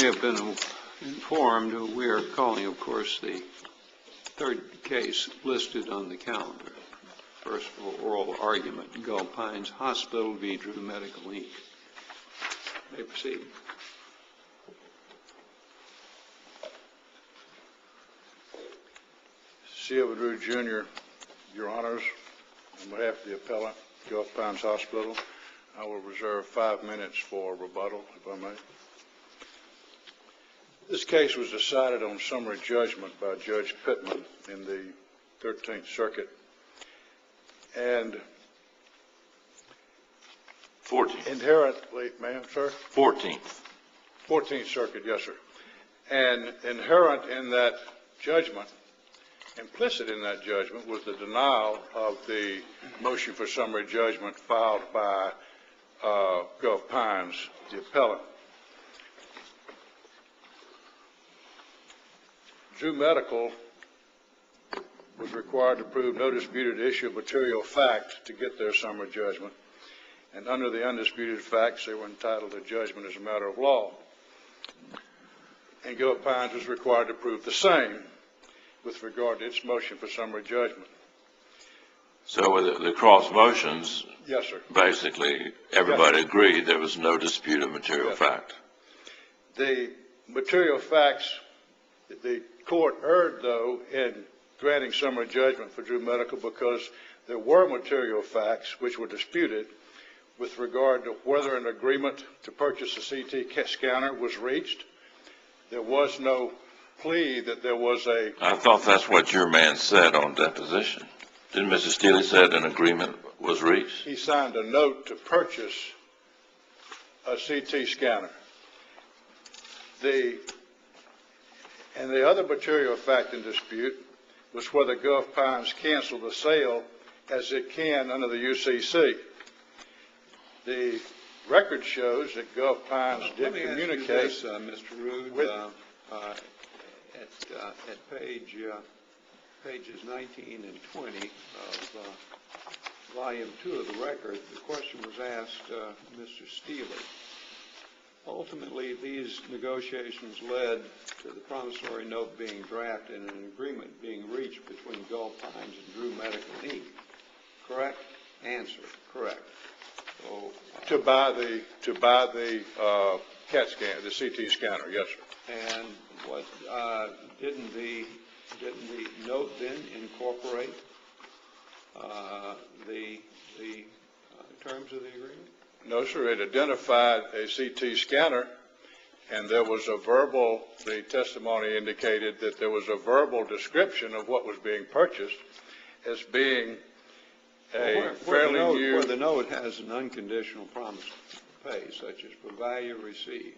may have been informed, we are calling, of course, the third case listed on the calendar. First of all, oral argument, Gulf Pines Hospital v. Drew Medical, Inc. May proceed. C.O. Drew, Jr., Your Honors, on behalf of the appellant, Gulf Pines Hospital, I will reserve 5 minutes for rebuttal, if I may. This case was decided on summary judgment by Judge Pittman in the 13th Circuit. And 14th. Inherently, ma'am, sir? 14th. 14th Circuit, yes, sir. And inherent in that judgment, implicit in that judgment, was the denial of the motion for summary judgment filed by Gulf Pines, the appellant. Drew Medical was required to prove no disputed issue of material fact to get their summary judgment. And under the undisputed facts, they were entitled to judgment as a matter of law. And Gulf Pines was required to prove the same with regard to its motion for summary judgment. So with the cross motions, yes, sir. Basically everybody agreed there was no dispute of material fact. The material facts, the court erred, though, in granting summary judgment for Drew Medical because there were material facts which were disputed with regard to whether an agreement to purchase a CT scanner was reached. There was no plea that there was a... I thought that's what your man said on deposition. Didn't Mr. Steele say an agreement was reached? He signed a note to purchase a CT scanner. And the other material fact in dispute was whether Gulf Pines canceled the sale as it can under the UCC. The record shows that Gulf Pines did communicate... Let me ask you this, Mr. Rood. At pages 19 and 20 of volume 2 of the record, the question was asked Mr. Steele. Ultimately, these negotiations led to the promissory note being drafted and an agreement being reached between Gulf Pines and Drew Medical, Inc. Correct? Answer, correct. So, to buy the CAT scanner, the CT scanner, yes, sir. And what didn't the note then incorporate the terms of the agreement? No, sir. It identified a CT scanner, and there was a verbal. The testimony indicated that there was a verbal description of what was being purchased as being a fairly new. Where the note has an unconditional promise to pay, such as for value received.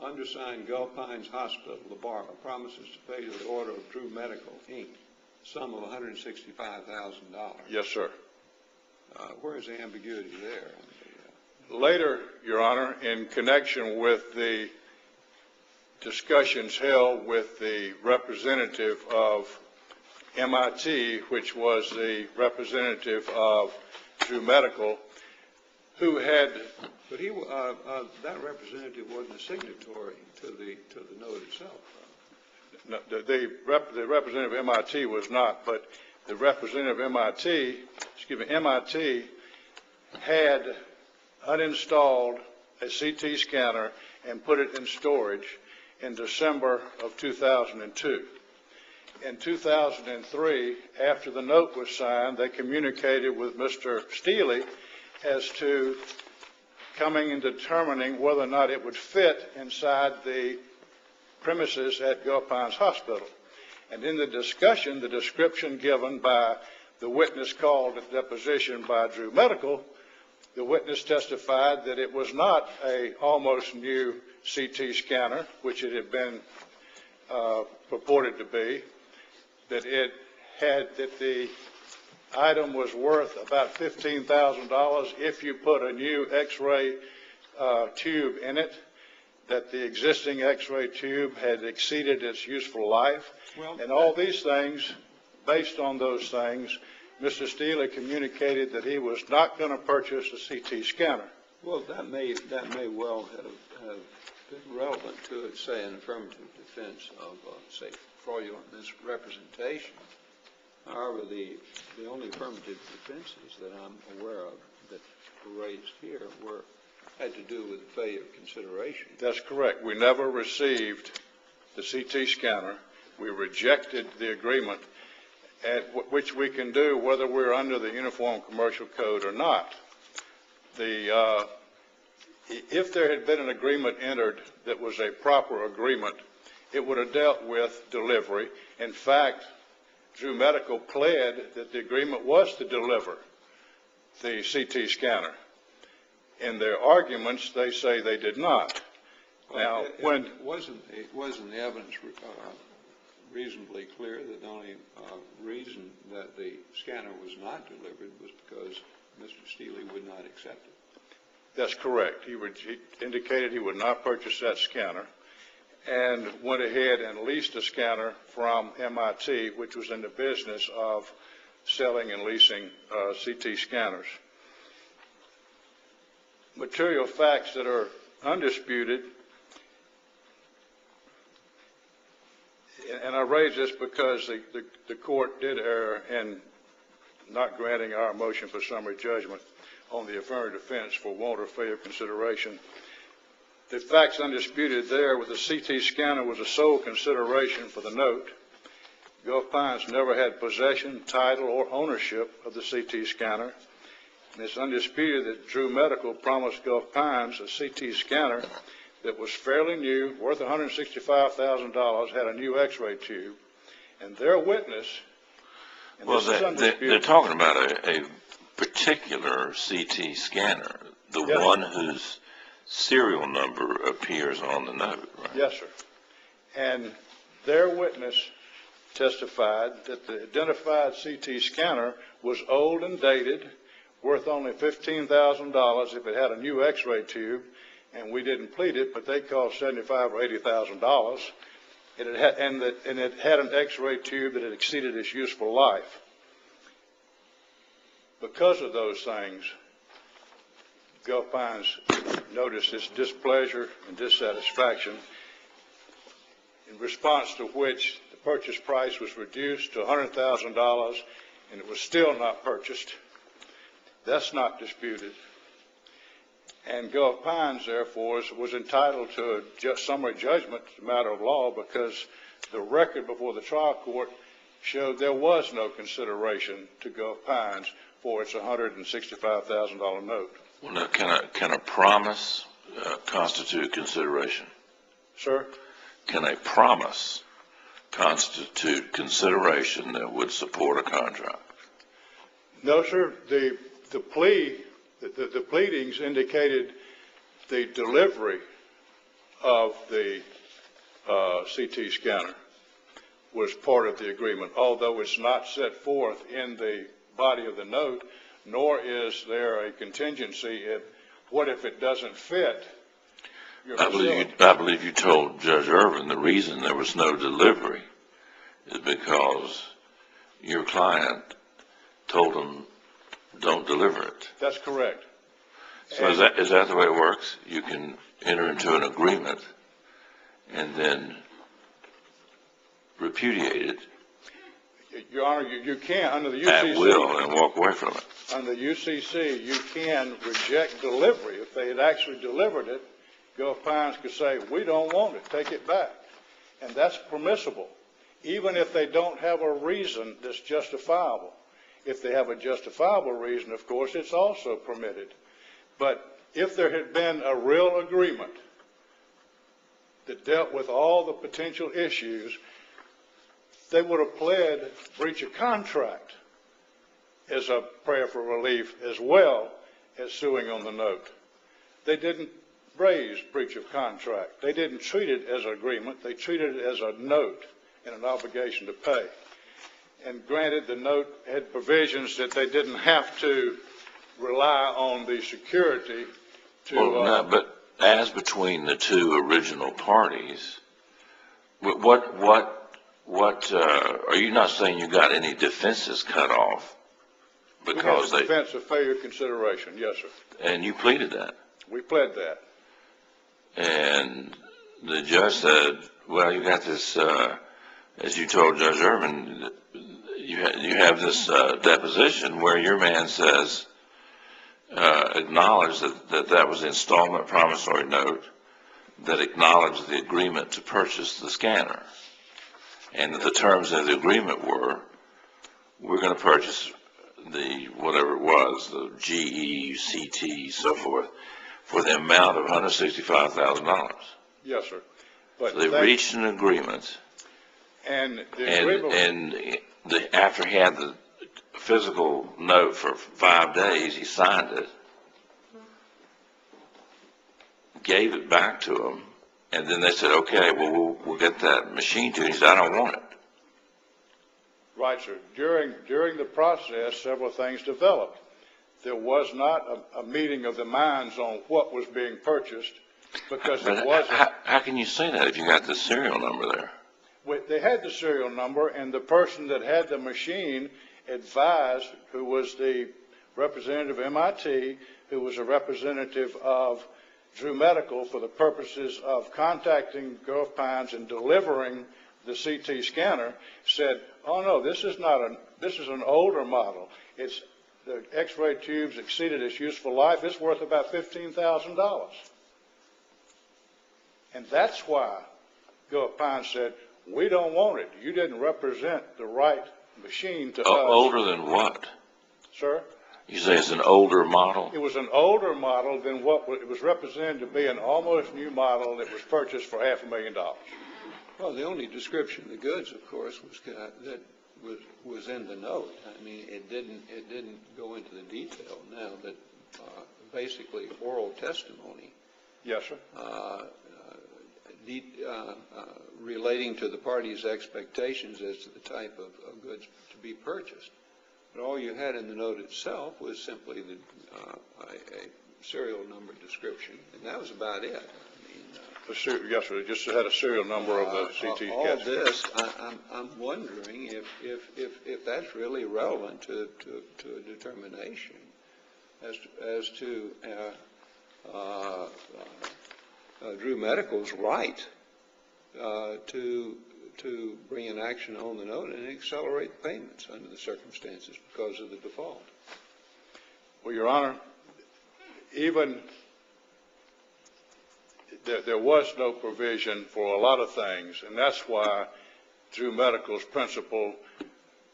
Undersigned Gulf Pines Hospital, the borrower, promises to pay to the order of Drew Medical, Inc., sum of $165,000. Yes, sir. Where is the ambiguity there? Later, Your Honor, in connection with the discussions held with the representative of MIT, which was the representative of Drew Medical, who had... But that representative wasn't a signatory to the note itself. No, the representative of MIT was not, but the representative of MIT had uninstalled a CT scanner and put it in storage in December of 2002. In 2003, after the note was signed, they communicated with Mr. Steele as to coming and determining whether or not it would fit inside the premises at Gulf Pines Hospital. And in the discussion, the description given by the witness called at deposition by Drew Medical, the witness testified that it was not a almost new CT scanner, which it had been purported to be, that the item was worth about $15,000 if you put a new X-ray tube in it, that the existing X-ray tube had exceeded its useful life. And all these things, based on those things, Mr. Steele communicated that he was not going to purchase a CT scanner. Well, that may well have been relevant to it, say, an affirmative defense of, say, fraudulent misrepresentation. However, the only affirmative defenses that I'm aware of that were raised here had to do with failure of consideration. That's correct. We never received the CT scanner. We rejected the agreement, which we can do whether we're under the Uniform Commercial Code or not. If there had been an agreement entered that was a proper agreement, it would have dealt with delivery. In fact, Drew Medical pled that the agreement was to deliver the CT scanner. In their arguments, they say they did not. Now, wasn't the evidence reasonably clear that the only reason that the scanner was not delivered was because Mr. Steele would not accept it? That's correct. He indicated he would not purchase that scanner and went ahead and leased a scanner from MIT, which was in the business of selling and leasing CT scanners. Material facts that are undisputed, and I raise this because the court did err in not granting our motion for summary judgment on the affirmative defense for want or failure of consideration. The facts undisputed there with the CT scanner was a sole consideration for the note. Gulf Pines never had possession, title, or ownership of the CT scanner. And it's undisputed that Drew Medical promised Gulf Pines a CT scanner that was fairly new, worth $165,000, had a new X-ray tube, and their witness, and well, this is undisputed. they're talking about a particular CT scanner, the Yes, one sir. whose serial number appears on the note, right? Yes, sir. And their witness testified that the identified CT scanner was old and dated, worth only $15,000 if it had a new X-ray tube, and we didn't plead it, but they called $75,000 or $80,000, and it had an X-ray tube that had exceeded its useful life. Because of those things, Gulf Pines noticed its displeasure and dissatisfaction, in response to which the purchase price was reduced to $100,000, and it was still not purchased. That's not disputed. And Gulf Pines, therefore, was entitled to a summary judgment as a matter of law because the record before the trial court showed there was no consideration to Gulf Pines for its $165,000 note. Well, now, can a promise constitute consideration? Sir? Can a promise constitute consideration that would support a contract? No, sir. The pleadings indicated the delivery of the CT scanner was part of the agreement, although it's not set forth in the body of the note, nor is there a contingency if what if it doesn't fit your facility. I believe you told Judge Irvin the reason there was no delivery is because your client told him don't deliver it. That's correct. So is that the way it works? You can enter into an agreement and then repudiate it Your Honor, you can, under the UCC. at will and walk away from it. Under the UCC, you can reject delivery. If they had actually delivered it, Gulf Pines could say, we don't want it, take it back. And that's permissible, even if they don't have a reason that's justifiable. If they have a justifiable reason, of course, it's also permitted. But if there had been a real agreement that dealt with all the potential issues, they would have pled breach of contract as a prayer for relief as well as suing on the note. They didn't raise breach of contract. They didn't treat it as an agreement. They treated it as a note and an obligation to pay. And granted, the note had provisions that they didn't have to rely on the security to... But as between the two original parties, what are you not saying you got any defenses cut off? Because we have a defense of failure consideration, yes, sir. And you pleaded that? We pled that. And the judge said, well, you got this, as you told Judge Irvin, you have this deposition where your man says, acknowledged that was the installment promissory note that acknowledged the agreement to purchase the scanner. And that the terms of the agreement were, we're going to purchase the, whatever it was, the GE, CT, so forth, for the amount of $165,000. Yes, sir. But So they reached an agreement, and the agreement, and after he had the physical note for 5 days, he signed it, gave it back to him, and then they said, okay, well, we'll get that machine to you. He said, I don't want it. right, sir. During the process, several things developed. There was not a meeting of the minds on what was being purchased because it wasn't. How can you say that if you got the serial number there? They had the serial number, and the person that had the machine advised, who was the representative of MIT, who was a representative of Drew Medical for the purposes of contacting Gulf Pines and delivering the CT scanner, said, oh no, this is an older model. The X-ray tubes exceeded its useful life. It's worth about $15,000. And that's why Gulf Pines said, we don't want it. You didn't represent the right machine to us. Older than what? Sir? You say it's an older model? It was an older model than what it was represented to be, an almost new model that was purchased for $500,000. Well, the only description of the goods, of course, was in the note. I mean, it didn't go into the detail now, but basically oral testimony. Yes, sir. Relating to the party's expectations as to the type of goods to be purchased. But all you had in the note itself was simply a serial number description, and that was about it. Yes, sir. It just had a serial number of the CT all CAT. this, I'm wondering if that's really relevant to a determination as to Drew Medical's right to bring an action on the note and accelerate payments under the circumstances because of the default. Well, Your Honor, even there was no provision for a lot of things, and that's why Drew Medical's principal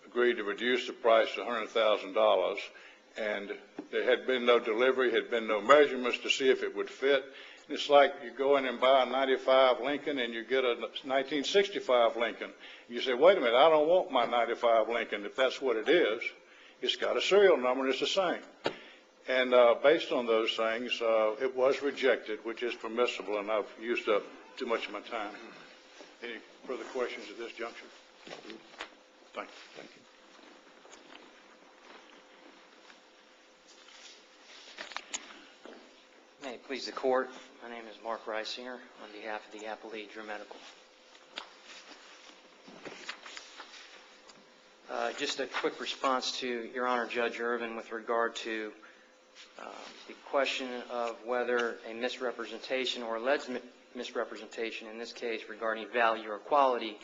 agreed to reduce the price to $100,000, and there had been no delivery, had been no measurements to see if it would fit. And it's like you go in and buy a 95 Lincoln and you get a 1965 Lincoln. You say, wait a minute, I don't want my 95 Lincoln if that's what it is. It's got a serial number and it's the same. And based on those things, it was rejected, which is permissible, and I've used up too much of my time. Any further questions at this juncture? Thank you. Thank you. May it please the Court, my name is Mark Reisinger on behalf of the appellee, Drew Medical. Just a quick response to Your Honor, Judge Irvin, with regard to the question of whether a misrepresentation or alleged misrepresentation, in this case regarding value or quality,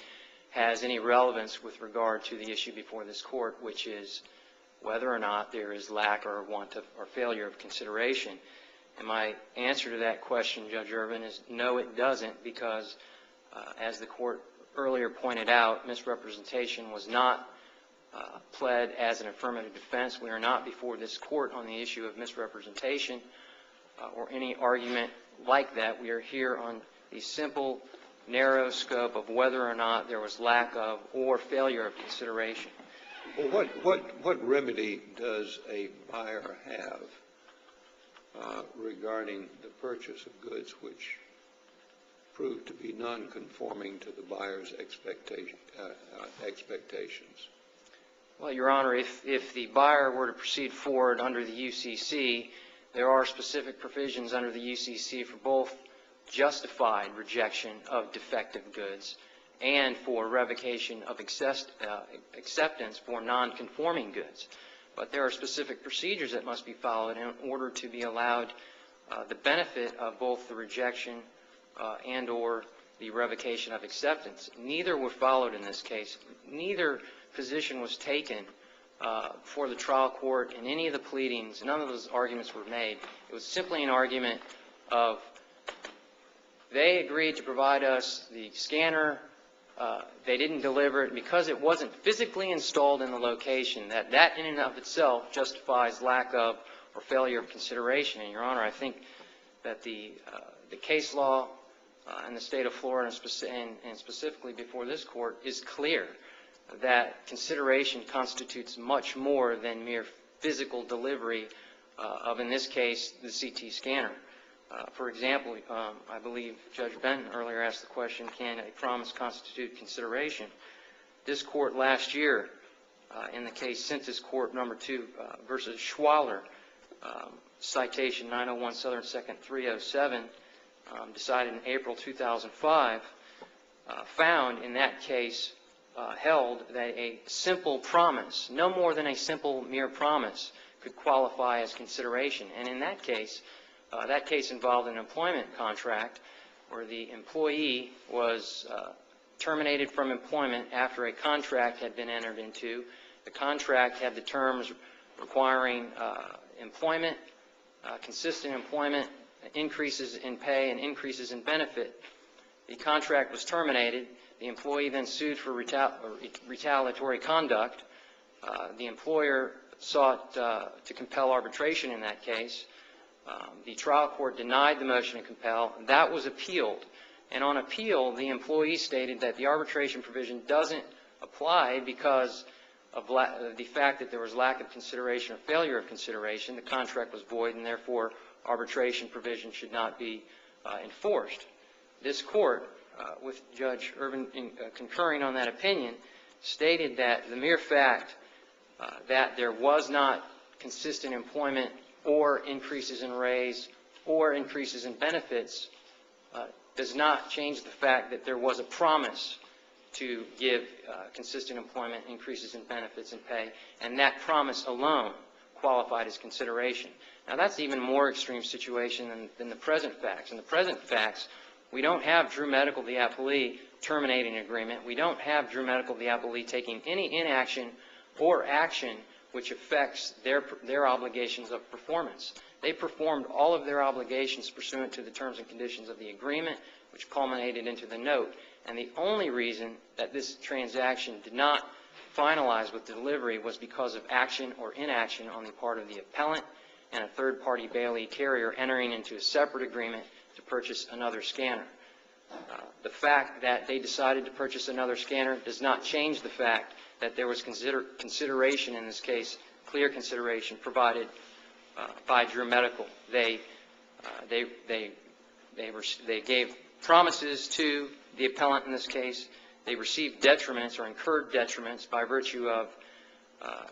has any relevance with regard to the issue before this Court, which is whether or not there is lack or want of or failure of consideration. And my answer to that question, Judge Irvin, is no, it doesn't, because as the Court earlier pointed out, misrepresentation was not pled as an affirmative defense. We are not before this Court on the issue of misrepresentation or any argument like that. We are here on the simple, narrow scope of whether or not there was lack of or failure of consideration. Well, what remedy does a buyer have regarding the purchase of goods which proved to be non-conforming to the buyer's expectations? Well, Your Honor, if the buyer were to proceed forward under the UCC, there are specific provisions under the UCC for both justified rejection of defective goods and for revocation of acceptance for non-conforming goods. But there are specific procedures that must be followed in order to be allowed the benefit of both the rejection and/or the revocation of acceptance. Neither were followed in this case. Neither position was taken for the trial court in any of the pleadings. None of those arguments were made. It was simply an argument of they agreed to provide us the scanner. They didn't deliver it because it wasn't physically installed in the location. That in and of itself justifies lack of or failure of consideration. And, Your Honor, I think that the case law in the state of Florida and specifically before this court is clear that consideration constitutes much more than mere physical delivery of, in this case, the CT scanner. For example, I believe Judge Benton earlier asked the question, can a promise constitute consideration? This court last year, in the case Census Court No. 2 versus Schwaller, citation 901 Southern 2nd 307, decided in April 2005, found in that case held that a simple promise, no more than a simple mere promise, could qualify as consideration. And in that case involved an employment contract where the employee was terminated from employment after a contract had been entered into. The contract had the terms requiring employment, consistent employment, increases in pay, and increases in benefit. The contract was terminated. The employee then sued for retaliatory conduct. The employer sought to compel arbitration in that case. The trial court denied the motion to compel. That was appealed. And on appeal, the employee stated that the arbitration provision doesn't apply because of the fact that there was lack of consideration or failure of consideration. The contract was void, and therefore arbitration provision should not be enforced. This court, with Judge Irvin concurring on that opinion, stated that the mere fact that there was not consistent employment or increases in raise or increases in benefits does not change the fact that there was a promise to give consistent employment, increases in benefits and pay, and that promise alone qualified as consideration. Now, that's even more extreme situation than the present facts. In the present facts, we don't have Drew Medical, the appellee, terminating an agreement. We don't have Drew Medical, the appellee, taking any inaction or action which affects their obligations of performance. They performed all of their obligations pursuant to the terms and conditions of the agreement, which culminated into the note. And the only reason that this transaction did not finalize with delivery was because of action or inaction on the part of the appellant and a third-party bailee carrier entering into a separate agreement to purchase another scanner. The fact that they decided to purchase another scanner does not change the fact that there was consideration in this case, clear consideration provided by Drew Medical. They gave promises to the appellant in this case. They received detriments or incurred detriments by virtue of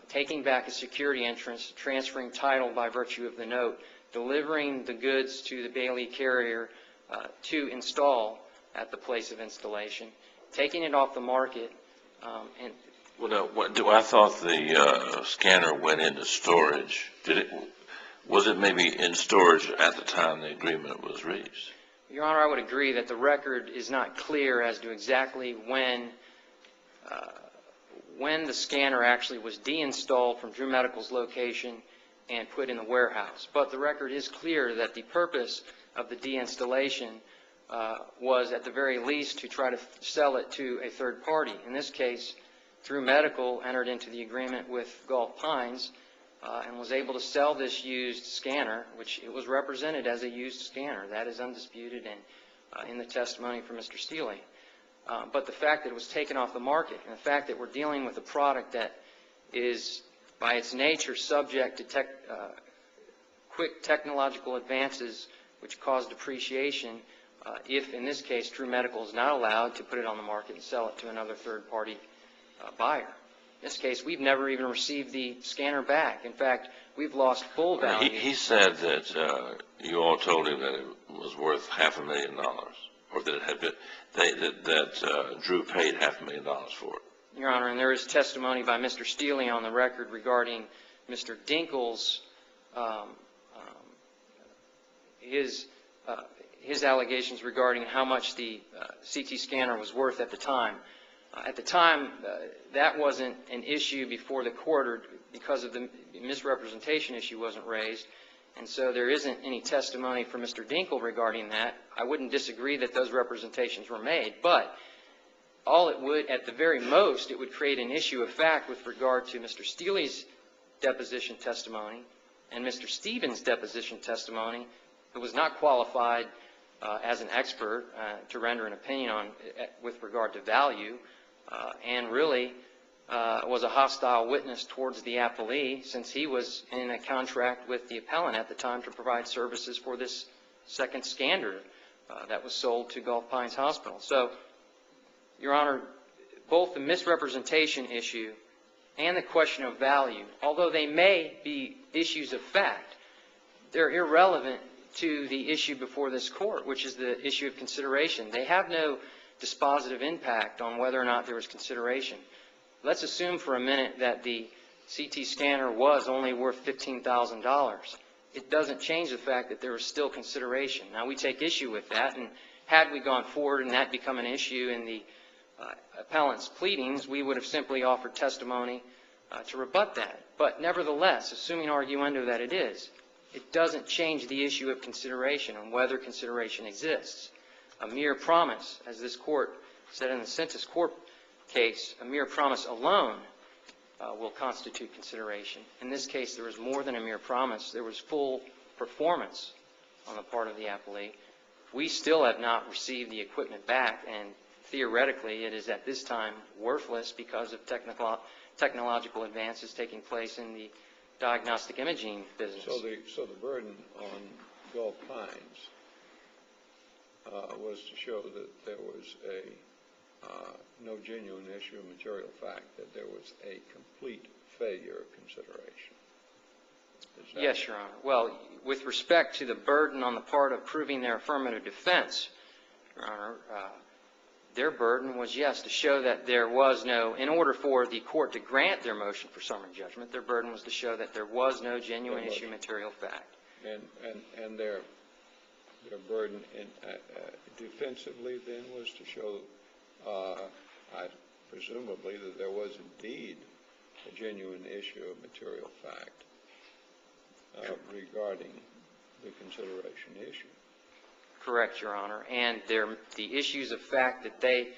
taking back a security entrance, transferring title by virtue of the note, delivering the goods to the bailee carrier to install at the place of installation, taking it off the market. I thought the scanner went into storage. Was it maybe in storage at the time the agreement was reached? Your Honor, I would agree that the record is not clear as to exactly when the scanner actually was deinstalled from Drew Medical's location and put in the warehouse. But the record is clear that the purpose of the deinstallation was at the very least to try to sell it to a third party. In this case, Drew Medical entered into the agreement with Gulf Pines and was able to sell this used scanner, which it was represented as a used scanner. That is undisputed and in the testimony from Mr. Steele. But the fact that it was taken off the market and the fact that we're dealing with a product that is by its nature subject to quick technological advances which cause depreciation if, in this case, Drew Medical is not allowed to put it on the market and sell it to another third-party buyer. In this case, we've never even received the scanner back. In fact, we've lost full value. He said that you all told him that it was worth $500,000, or that it had been that Drew paid $500,000 for it. Your Honor, and there is testimony by Mr. Steele on the record regarding Mr. his allegations regarding how much the CT scanner was worth at the time. At the time, that wasn't an issue before the court, or because of the misrepresentation issue wasn't raised, and so there isn't any testimony from Mr. Dinkle regarding that. I wouldn't disagree that those representations were made, but all it would, at the very most, it would create an issue of fact with regard to Mr. Steele's deposition testimony and Mr. Stevens' deposition testimony, who was not qualified as an expert to render an opinion on with regard to value, and really was a hostile witness towards the appellee, since he was in a contract with the appellant at the time to provide services for this second scanner that was sold to Gulf Pines Hospital. So, Your Honor, both the misrepresentation issue and the question of value, although they may be issues of fact, they're irrelevant to the issue before this court, which is the issue of consideration. They have no dispositive impact on whether or not there was consideration. Let's assume for a minute that the CT scanner was only worth $15,000. It doesn't change the fact that there was still consideration. Now, we take issue with that, and had we gone forward and that become an issue in the appellant's pleadings, we would have simply offered testimony to rebut that. But nevertheless, assuming arguendo that it is, it doesn't change the issue of consideration and whether consideration exists. A mere promise, as this court said in the Census Court case, a mere promise alone will constitute consideration. In this case, there was more than a mere promise. There was full performance on the part of the appellee. We still have not received the equipment back, and theoretically it is at this time worthless because of technological advances taking place in the diagnostic imaging business. So the burden on Gulf Pines was to show that there was no genuine issue of material fact, that there was a complete failure of consideration. Yes, Your Honor. Well, with respect to the burden on the part of proving their affirmative defense, Your Honor, their burden was, yes, to show that there was no, in order for the court to grant their motion for summary judgment, their burden was to show that there was no genuine issue of material fact. And their burden defensively then was to show, presumably, that there was indeed a genuine issue of material fact regarding the consideration issue. Correct, Your Honor. And the issues of fact that they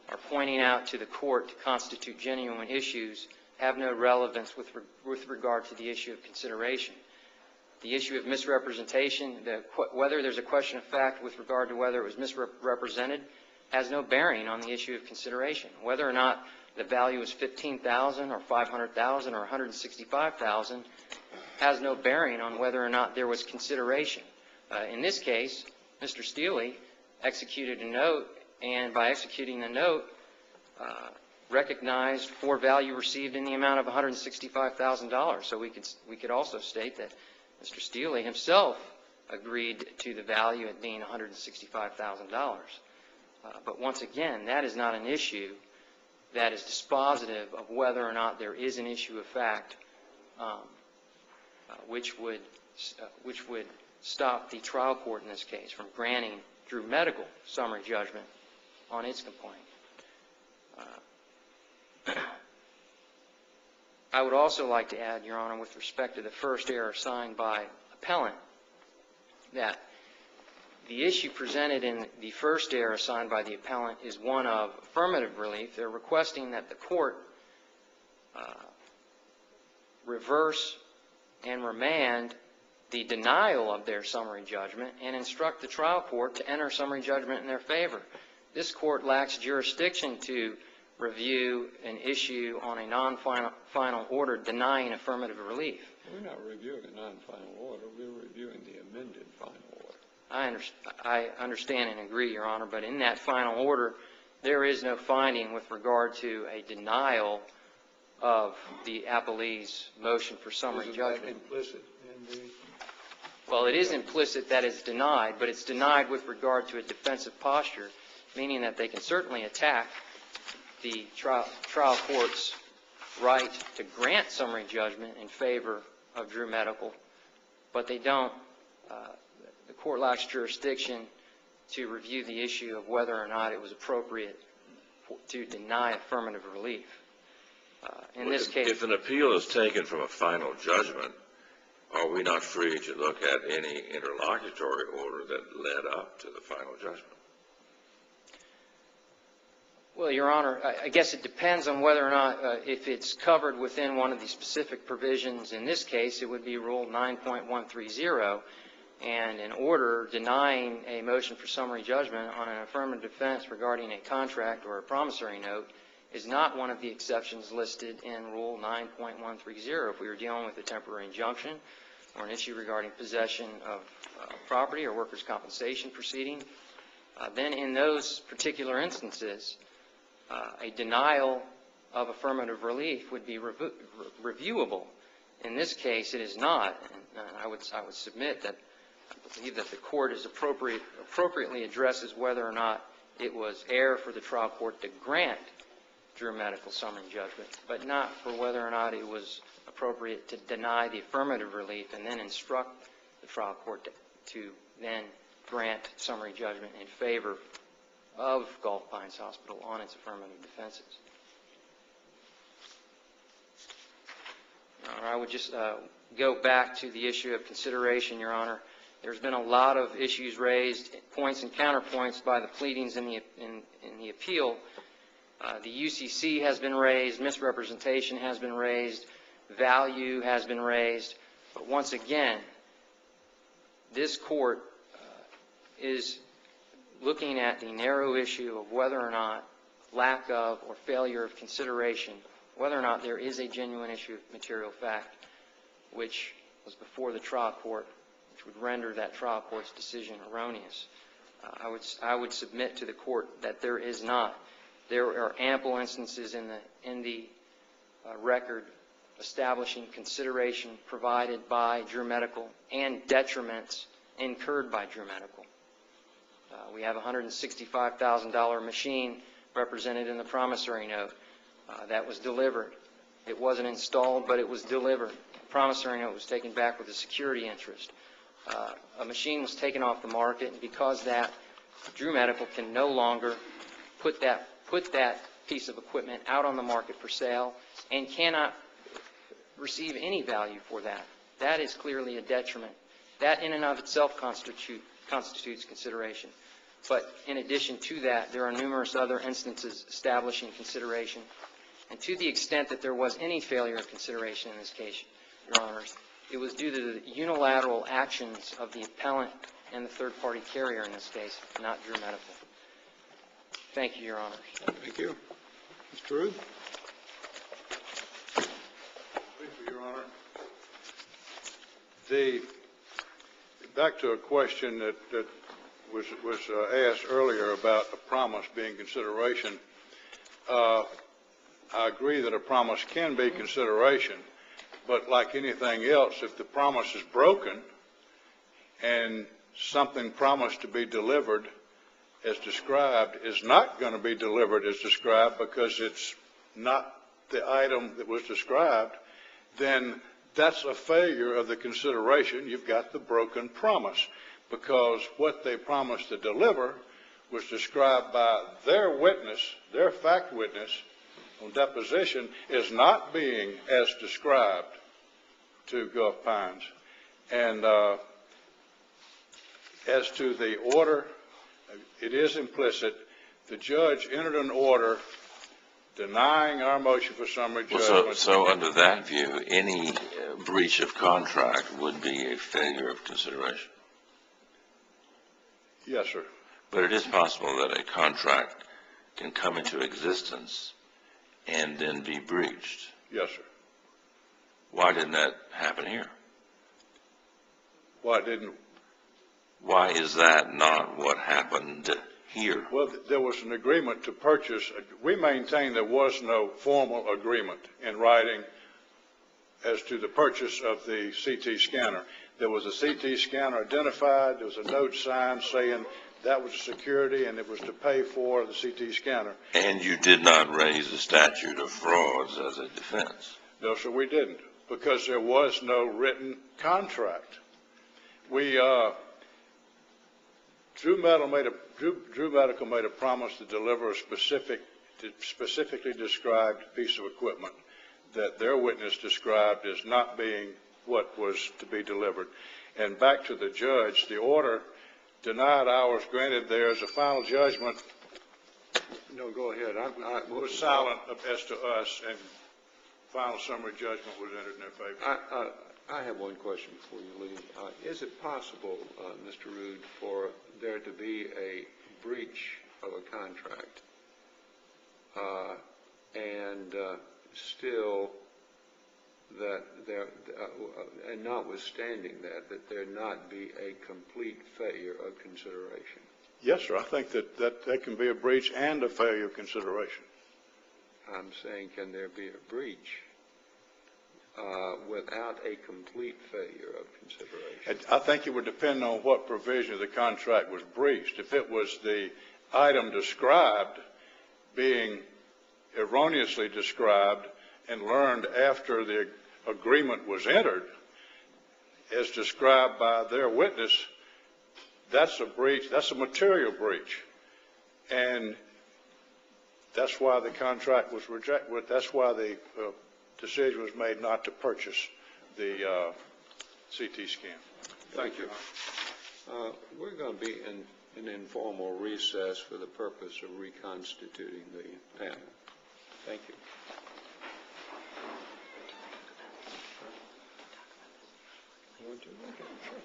are pointing out to the court to constitute genuine issues have no relevance with regard to the issue of consideration. The issue of misrepresentation, whether there's a question of fact with regard to whether it was misrepresented, has no bearing on the issue of consideration. Whether or not the value is $15,000 or $500,000 or $165,000 has no bearing on whether or not there was consideration. In this case, Mr. Steele executed a note, and by executing the note, recognized for value received in the amount of $165,000. So we could also state that Mr. Steele himself agreed to the value at being $165,000. But once again, that is not an issue that is dispositive of whether or not there is an issue of fact which would stop the trial court in this case from granting Drew Medical summary judgment on its complaint. I would also like to add, Your Honor, with respect to the first error signed by appellant, that the issue presented in the first error signed by the appellant is one of affirmative relief. They're requesting that the court reverse and remand the denial of their summary judgment and instruct the trial court to enter summary judgment in their favor. This court lacks jurisdiction to review an issue on a non-final order denying affirmative relief. We're not reviewing a non-final order. We're reviewing the amended final order. I understand and agree, Your Honor, but in that final order, there is no finding with regard to a denial of the appellee's motion for summary judgment. Is that implicit in the... Well, it is implicit that it's denied, but it's denied with regard to a defensive posture, meaning that they can certainly attack the trial court's right to grant summary judgment in favor of Drew Medical, but they don't. The court lacks jurisdiction to review the issue of whether or not it was appropriate to deny affirmative relief. In this case, If an appeal is taken from a final judgment, are we not free to look at any interlocutory order that led up to the final judgment? well, Your Honor, I guess it depends on whether or not, if it's covered within one of the specific provisions. In this case, it would be Rule 9.130, and an order denying a motion for summary judgment on an affirmative defense regarding a contract or a promissory note is not one of the exceptions listed in Rule 9.130. If we were dealing with a temporary injunction or an issue regarding possession of property or workers' compensation proceeding, then in those particular instances, a denial of affirmative relief would be reviewable. In this case, it is not. And I would submit that I believe that the court is appropriately addresses whether or not it was error for the trial court to grant Drew Medical summary judgment, but not for whether or not it was appropriate to deny the affirmative relief and then instruct the trial court to then grant summary judgment in favor of Gulf Pines Hospital on its affirmative defenses. I would just go back to the issue of consideration, Your Honor. There's been a lot of issues raised, points and counterpoints by the pleadings in the appeal. The UCC has been raised, misrepresentation has been raised, value has been raised. But once again, this court is looking at the narrow issue of whether or not lack of or failure of consideration, whether or not there is a genuine issue of material fact, which was before the trial court, which would render that trial court's decision erroneous. I would submit to the court that there is not. There are ample instances in the record establishing consideration provided by Drew Medical and detriments incurred by Drew Medical. We have a $165,000 machine represented in the promissory note that was delivered. It wasn't installed, but it was delivered. The promissory note was taken back with a security interest. A machine was taken off the market, and because that, Drew Medical can no longer put that piece of equipment out on the market for sale and cannot receive any value for that. That is clearly a detriment. That in and of itself constitutes consideration. But in addition to that, there are numerous other instances establishing consideration. And to the extent that there was any failure of consideration in this case, Your Honors, it was due to the unilateral actions of the appellant and the third-party carrier in this case, not Drew Medical. Thank you, Your Honors. Thank you. Mr. Ruth? Thank you, Your Honor. Back to a question that was asked earlier about a promise being consideration. I agree that a promise can be consideration, but like anything else, if the promise is broken and something promised to be delivered as described is not going to be delivered as described because it's not the item that was described, then that's a failure of the consideration. You've got the broken promise because what they promised to deliver was described by their witness, their fact witness on deposition, is not being as described to Gulf Pines. And as to the order, it is implicit. The judge entered an order denying our motion for summary judgment. So under that view, any breach of contract would be a failure of consideration? Yes, sir. But it is possible that a contract can come into existence and then be breached. Yes, sir. Why didn't that happen here? Why didn't? Why is that not what happened here? Well, there was an agreement to purchase. We maintain there was no formal agreement in writing as to the purchase of the CT scanner. There was a CT scanner identified. There was a note signed saying that was security and it was to pay for the CT scanner. And you did not raise the statute of frauds as a defense? No, sir, we didn't, because there was no written contract. Drew Medical made a promise to deliver a specifically described piece of equipment that their witness described as not being what was to be delivered. And back to the judge, the order denied ours, granted theirs. A final judgment No, go ahead. was silent as to us, and final summary judgment was entered in their favor. I have one question before you leave. Is it possible, Mr. Rood, for there to be a breach of a contract and still that there, and notwithstanding that there not be a complete failure of consideration? Yes, sir. I think that can be a breach and a failure of consideration. I'm saying, can there be a breach without a complete failure of consideration? I think it would depend on what provision of the contract was breached. If it was the item described being erroneously described and learned after the agreement was entered, as described by their witness, that's a breach, that's a material breach. And that's why the contract was rejected. That's why the decision was made not to purchase the CT scan. Thank you. We're going to be in an informal recess for the purpose of reconstituting the panel. Thank you. You want to? Okay, sure.